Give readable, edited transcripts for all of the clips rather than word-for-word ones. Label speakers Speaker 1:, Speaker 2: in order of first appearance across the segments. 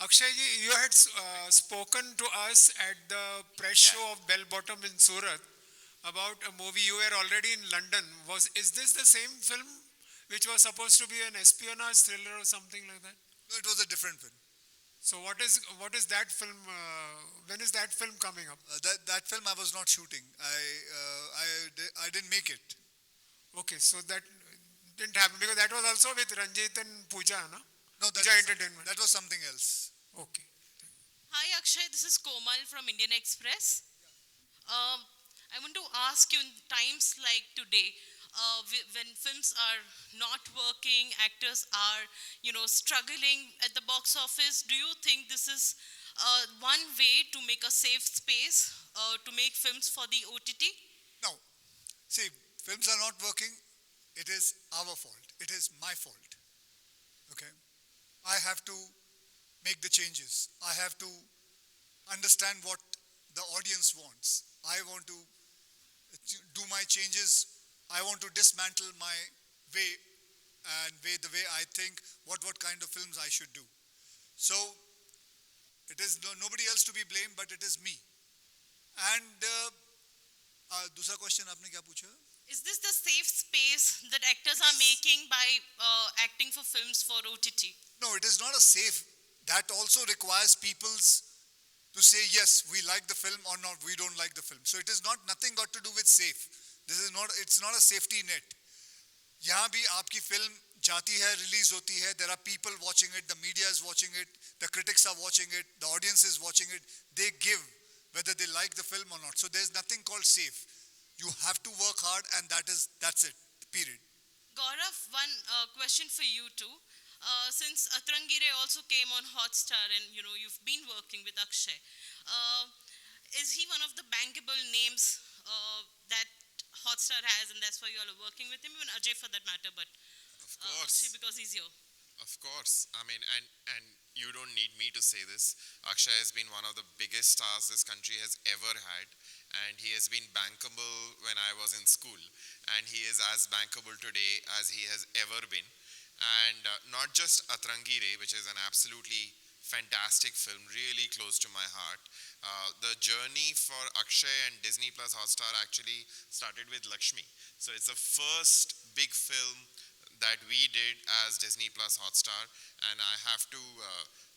Speaker 1: Akshay ji, you had spoken to us at the press show of Bell Bottom in Surat about a movie. You were already in London. Is this the same film which was supposed to be an espionage thriller or something like that?
Speaker 2: No, it was a different film.
Speaker 1: So what is that film? When is that film coming up?
Speaker 2: That film I was not shooting. I didn't make it.
Speaker 1: Okay, so that didn't happen because that was also with Ranjit and Pooja, no?
Speaker 2: No,
Speaker 1: Pooja Entertainment.
Speaker 2: that was something else.
Speaker 1: Okay.
Speaker 3: Hi Akshay, this is Komal from Indian Express. I want to ask you in times like today, when films are not working, actors are, struggling at the box office, do you think this is one way to make a safe space to make films for the OTT?
Speaker 2: No. See, films are not working. It is our fault. It is my fault. Okay? I have to make the changes. I have to understand what the audience wants. I want to do my changes. I want to dismantle my way and the way I think what kind of films I should do. So it is nobody else to be blamed, but it is me. And दूसरा question आपने क्या पूछा?
Speaker 3: Is this the safe space that actors are making by acting for films for OTT?
Speaker 2: No, it is not a safe. That also requires people's to say yes, we like the film or not, we don't like the film. So it is nothing got to do with safe. It's not a safety net. यहाँ भी आपकी film जाती है, release होती है. There are people watching it, the media is watching it, the critics are watching it, the audience is watching it. They give whether they like the film or not. So there's nothing called safe. You have to work hard, and that's it. Period.
Speaker 3: Gaurav, one question for you too. Since Atrangire also came on Hotstar and you've been working with Akshay, is he one of the bankable names that Hotstar has, and that's why you all are working with him, even Ajay for that matter, but
Speaker 4: of course,
Speaker 3: Akshay because he's here.
Speaker 4: of course. I mean, and you don't need me to say this. Akshay has been one of the biggest stars this country has ever had, and he has been bankable when I was in school, and he is as bankable today as he has ever been. And not just Atrangire, which is an absolutely fantastic film, really close to my heart. The journey for Akshay and Disney Plus Hotstar actually started with Lakshmi. So it's the first big film that we did as Disney Plus Hotstar, and I have to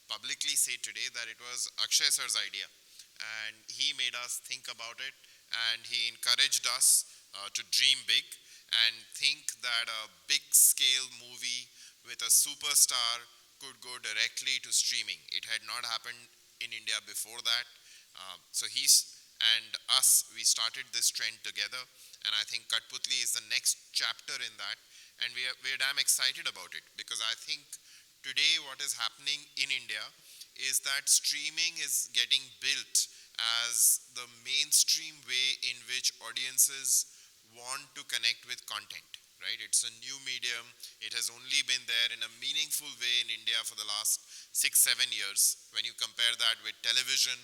Speaker 4: publicly say today that it was Akshay sir's idea, and he made us think about it, and he encouraged us to dream big and think that a big scale movie with a superstar could go directly to streaming. It had not happened in India before that. So he's and us, we started this trend together, and I think Cuttputlli is the next chapter in that, and we're damn excited about it, because I think today what is happening in India is that streaming is getting built as the mainstream way in which audiences want to connect with content, right? It's a new medium. It has only been there in a meaningful way in India for the last 6-7 years. When you compare that with television,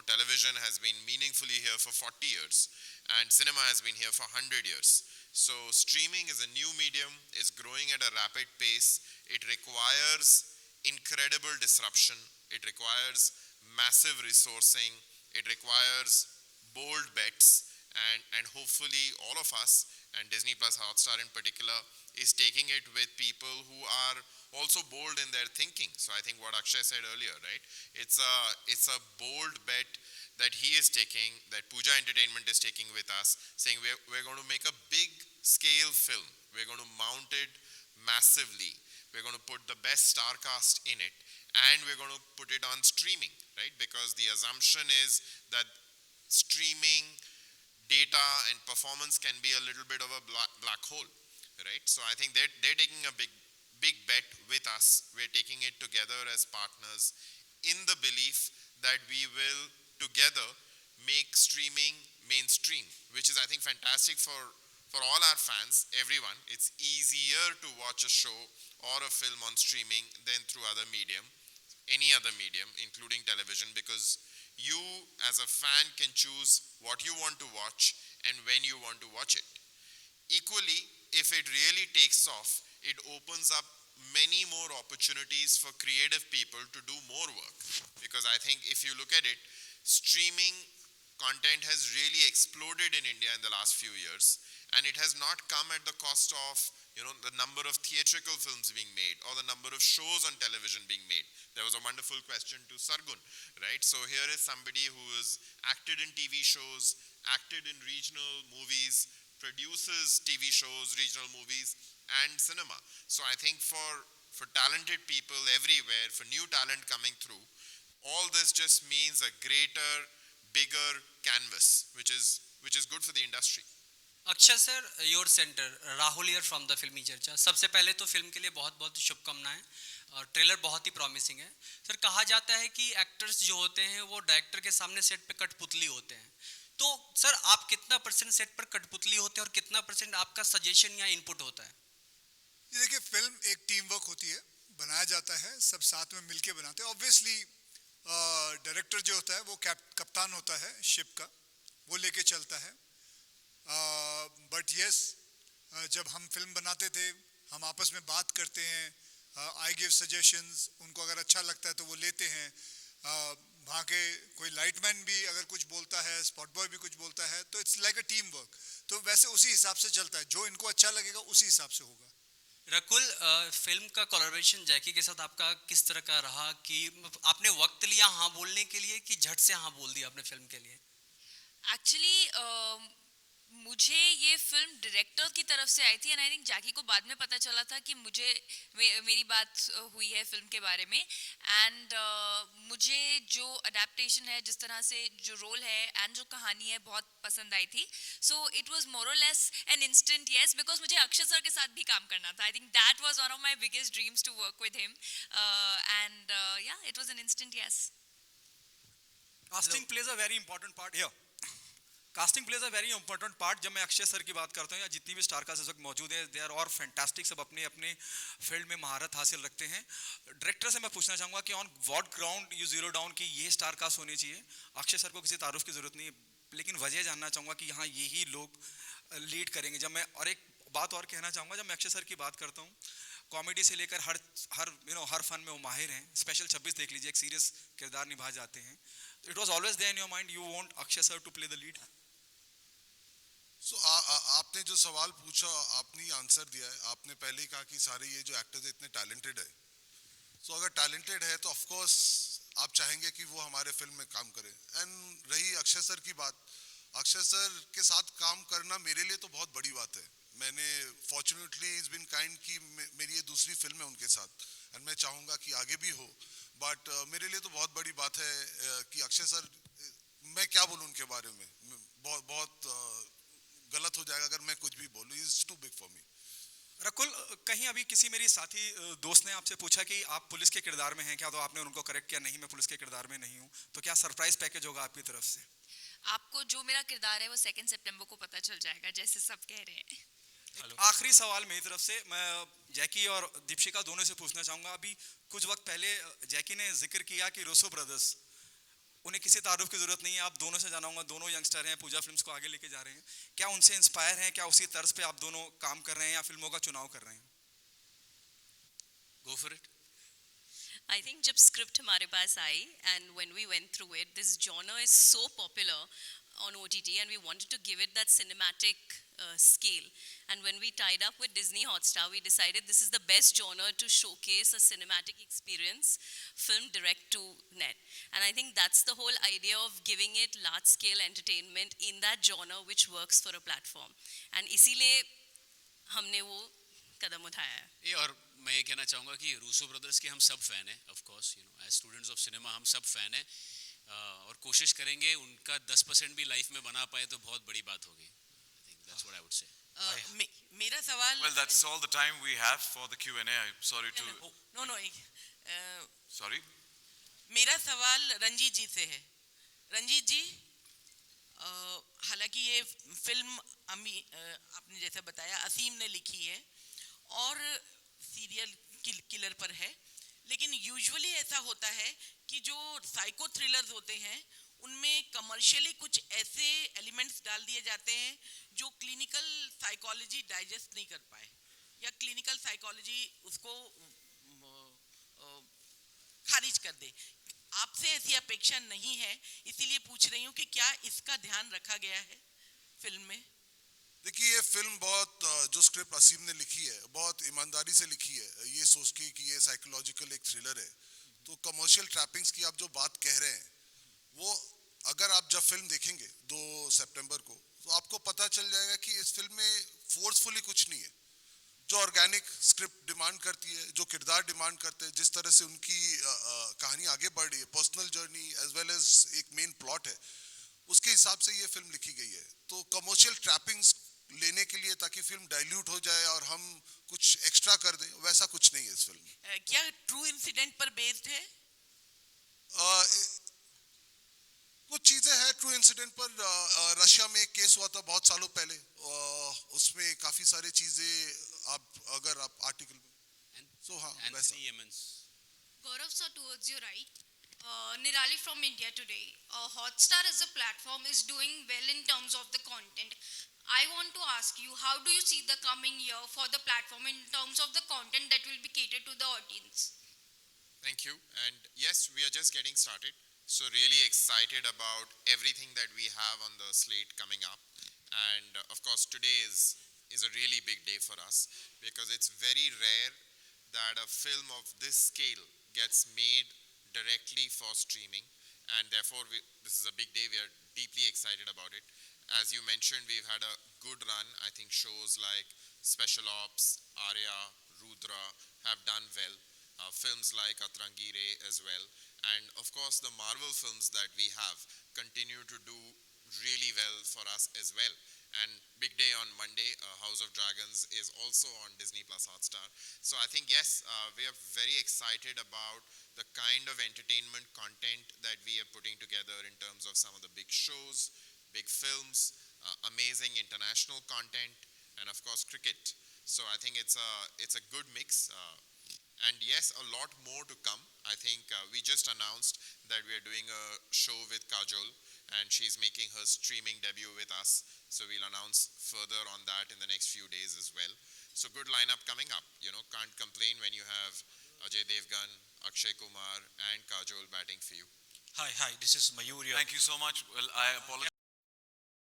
Speaker 4: television has been meaningfully here for 40 years, and cinema has been here for 100 years. So streaming is a new medium, it's growing at a rapid pace. It requires incredible disruption. It requires massive resourcing. It requires bold bets. And hopefully all of us, and Disney Plus Hotstar in particular, is taking it with people who are also bold in their thinking. So I think what Akshay said earlier, right? It's a bold bet that he is taking, that Pooja Entertainment is taking with us, saying we're going to make a big scale film. We're going to mount it massively. We're going to put the best star cast in it, and we're going to put it on streaming, right? Because the assumption is that streaming data and performance can be a little bit of a black hole, right? So I think they're taking a big bet with us. We're taking it together as partners in the belief that we will together make streaming mainstream, which is, I think, fantastic for all our fans, everyone. It's easier to watch a show or a film on streaming than through any other medium, including television, because you as a fan can choose what you want to watch and when you want to watch it. Equally, if it really takes off, it opens up many more opportunities for creative people to do more work. Because I think if you look at it, streaming content has really exploded in India in the last few years, and it has not come at the cost of the number of theatrical films being made or the number of shows on television being made. There was a wonderful question to Sargun, right? So here is somebody who has acted in TV shows, acted in regional movies, produces TV shows, regional movies, and cinema. So I think for talented people everywhere, for new talent coming through, all this just means a greater, bigger canvas, which is good for the industry.
Speaker 5: Akshay sir, your centre Rahul here from the फिल्मी चर्चा। सबसे पहले तो film के लिए बहुत बहुत शुभकामनाएं और ट्रेलर बहुत ही प्रॉमिसिंग है। सर, कहा जाता है कि एक्टर्स जो होते हैं वो डायरेक्टर के सामने सेट पे कठपुतली होते हैं, तो सर आप कितना परसेंट सेट पर कठपुतली होते हैं और कितना परसेंट आपका सजेशन या इनपुट होता है?
Speaker 2: ये देखिए, फिल्म एक टीम वर्क होती है, बनाया जाता है, सब साथ में मिलके बनाते हैं। ऑब्वियसली डायरेक्टर जो होता है वो कप्तान होता है शिप का, वो लेके चलता है। बट यस, जब हम फिल्म बनाते थे हम आपस में बात करते हैं, आई गिव सजेशंस, उनको अगर अच्छा लगता है तो वो लेते हैं। वहाँ के कोई लाइटमैन भी अगर कुछ बोलता है, स्पॉट बॉय भी कुछ बोलता है, तो it's like a team work. तो वैसे उसी हिसाब से चलता है, जो इनको अच्छा लगेगा उसी हिसाब से होगा।
Speaker 5: रकुल, फिल्म का कोलैबोरेशन जैकी के साथ आपका किस तरह का रहा कि आपने वक्त लिया हाँ बोलने के लिए कि झट से हाँ बोल दिया आपने फिल्म के लिए?
Speaker 6: एक्चुअली मुझे ये फिल्म डायरेक्टर की तरफ से आई थी, एंड आई थिंक जैकी को बाद में पता चला था कि मेरी बात हुई है फिल्म के बारे में। एंड मुझे जो अडेप्टेशन है, जिस तरह से जो रोल है एंड जो कहानी है, बहुत पसंद आई थी। So it was more or less an instant yes, because मुझे अक्षय सर के साथ भी काम करना था। I think that was one of my biggest dreams to work with him, and yeah it was an instant yes.
Speaker 7: Casting plays a very important part here. Casting plays a very important part. जब मैं Akshay sir की बात करता हूँ या जितनी भी star cast इस वक्त मौजूद है, दे आर और फैंटास्टिक, सब अपने अपने फील्ड में महारत हासिल रखते हैं। डायरेक्टर से मैं पूछना चाहूँगा कि on what ground you zero down कि ये स्टार कास्ट होनी चाहिए? अक्षय सर को किसी तारुफ की जरूरत नहीं है, लेकिन वजह जानना चाहूँगा कि यहाँ यही लोग लीड करेंगे। जब मैं और एक बात और कहना चाहूँगा, जब मैं अक्षय सर की बात करता हूँ, कॉमेडी से लेकर हर फन में वो माहिर हैं। स्पेशल 26 देख लीजिए, एक सीरियस किरदार निभा जाते हैं। It was always there in your mind you want Akshay sir to play the lead?
Speaker 8: So आपने जो सवाल पूछा आपने आंसर दिया है। आपने पहले ही कहा कि सारे ये जो एक्टर्स इतने टैलेंटेड है। सो अगर टैलेंटेड है तो ऑफ कोर्स आप चाहेंगे कि वो हमारे फिल्म में काम करें। एंड रही अक्षय सर की बात, अक्षय सर के साथ काम करना मेरे लिए तो बहुत बड़ी बात है। मैंने फॉर्चुनेटली इज बिन काइंड कि मेरी ये दूसरी फिल्म है उनके साथ, एंड मैं चाहूँगा कि आगे भी हो। बट मेरे लिए तो बहुत बड़ी बात है कि अक्षय सर, मैं क्या बोलूँ उनके बारे में, बहुत गलत हो जाएगा अगर मैं कुछ भी बोलूँ। Is too big for me.
Speaker 7: Rakul, कहीं अभी किसी मेरी साथी दोस्त ने आपसे पूछा कि आप पुलिस के किरदार में हैं क्या, तो आपने उनको करेक्ट किया नहीं, मैं पुलिस के किरदार में नहीं हूँ, तो क्या सरप्राइज पैकेज होगा आपकी तरफ से?
Speaker 6: आपको जो मेरा किरदार है वो 2 सितंबर को पता चल जाएगा, जैसे सब कह रहे हैं।
Speaker 7: आखिरी सवाल मेरी तरफ से, मैं जैकी और दीपशिखा दोनों से पूछना चाहूँगा। अभी कुछ वक्त पहले जैकी ने जिक्र किया कि रोसो ब्रदर्स, उन्हें किसी तारुफ की जरूरत नहीं है, आप दोनों से जानाऊंगा, दोनों यंगस्टर हैं, पूजा फिल्म्स को आगे लेके जा रहे हैं, क्या उनसे इंस्पायर हैं, क्या उसी तर्ज पे आप दोनों काम कर रहे हैं या फिल्मों का चुनाव कर रहे हैं?
Speaker 5: Go for it.
Speaker 3: I think जब स्क्रिप्ट हमारे पास आई and when we went through it, this genre is so popular on OTT and we wanted to give it that cinematic scale. And when we tied up with Disney Hotstar, we decided this is the best genre to showcase a cinematic experience, film direct to net. And I think that's the whole idea of giving it large scale entertainment in that genre which works for a platform. And इसीलिए हमने वो कदम उठाया है।
Speaker 9: ये और मैं ये कहना चाहूँगा कि रूसो ब्रदर्स के हम सब फ़ैन हैं, of course you know as students of cinema हम सब फ़ैन हैं, और कोशिश करेंगे उनका 10% भी लाइफ में बना पाए तो बहुत बड़ी बात होगी। I think that's what I would say.
Speaker 10: मेरा सवाल,
Speaker 11: Well, that's all the time we have for the Q&A. I'm sorry to...
Speaker 10: no
Speaker 11: Sorry?
Speaker 10: मेरा सवाल रंजीत जी से है। रंजीत जी, हालांकि ये फिल्म आपने जैसा बताया असीम ने लिखी है और सीरियल किलर पर है, लेकिन यूजुअली ऐसा होता है कि जो साइको थ्रिलर्स होते हैं उनमें कमर्शियली कुछ ऐसे एलिमेंट्स डाल दिए जाते हैं जो क्लिनिकल साइकोलॉजी डाइजेस्ट नहीं कर पाए। या क्लिनिकल साइकोलॉजी उसको खारिज कर दे। आपसे ऐसी अपेक्षा नहीं है, इसीलिए पूछ रही हूँ कि क्या इसका ध्यान रखा गया है फिल्म में?
Speaker 8: देखिए ये फिल्म बहुत जो स्क्रिप्ट असीम ने लिखी है बहुत ईमानदारी से लिखी है, ये सोच के कि ये साइकोलॉजिकल एक थ्रिलर है। तो कमर्शियल ट्रैपिंग्स की आप जो बात कह रहे हैं वो अगर आप जब फिल्म देखेंगे 2 सितंबर को तो आपको पता चल जाएगा कि इस फिल्म में फोर्सफुली कुछ नहीं है। जो ऑर्गेनिक स्क्रिप्ट डिमांड करती है, जो किरदार डिमांड करते हैं, जिस तरह से उनकी कहानी आगे बढ़ रही है, personal journey as well as एक मेन प्लॉट है, उसके हिसाब से ये फिल्म लिखी गई है। तो कमर्शियल ट्रैपिंग्स लेने के लिए ताकि फिल्म डाइल्यूट हो जाए और हम कुछ एक्स्ट्रा कर दें, वैसा कुछ नहीं है इस फिल्म में।
Speaker 10: क्या ट्रू इंसिडेंट पर बेस्ड है?
Speaker 8: कुछ चीजें हैं ट्रू इंसिडेंट पर। रशिया में एक केस हुआ था बहुत सालों पहले, उसमें काफी सारी चीजें अगर आप आर्टिकल में सो हाँ वैसा।
Speaker 12: Gaurav sir, towards you right. Nirali from India today. Hotstar as a platform is doing well in terms of the content. I want to ask you, how do you see the coming year for the platform in terms of the content that will be catered to the audience?
Speaker 4: Thank you. And yes, we are just getting started. So really excited about everything that we have on the slate coming up. And of course, today is a really big day for us because it's very rare that a film of this scale gets made directly for streaming. And therefore, this is a big day. We are deeply excited about it. As you mentioned, we've had a good run. I think shows like Special Ops, Arya, Rudra have done well. Films like Atrangire as well. And of course, the Marvel films that we have continue to do really well for us as well. And big day on Monday, House of Dragons is also on Disney Plus Hotstar. So I think, yes, we are very excited about the kind of entertainment content that we are putting together in terms of some of the big shows, big films, amazing international content, and of course cricket. So I think it's a good mix. And yes, a lot more to come. I think we just announced that we are doing a show with Kajol and she's making her streaming debut with us. So we'll announce further on that in the next few days as well. So good lineup coming up. You know, can't complain when you have Ajay Devgan, Akshay Kumar and Kajol batting for you.
Speaker 13: Hi, this is Mayur.
Speaker 11: Thank you so much. Well, I apologize.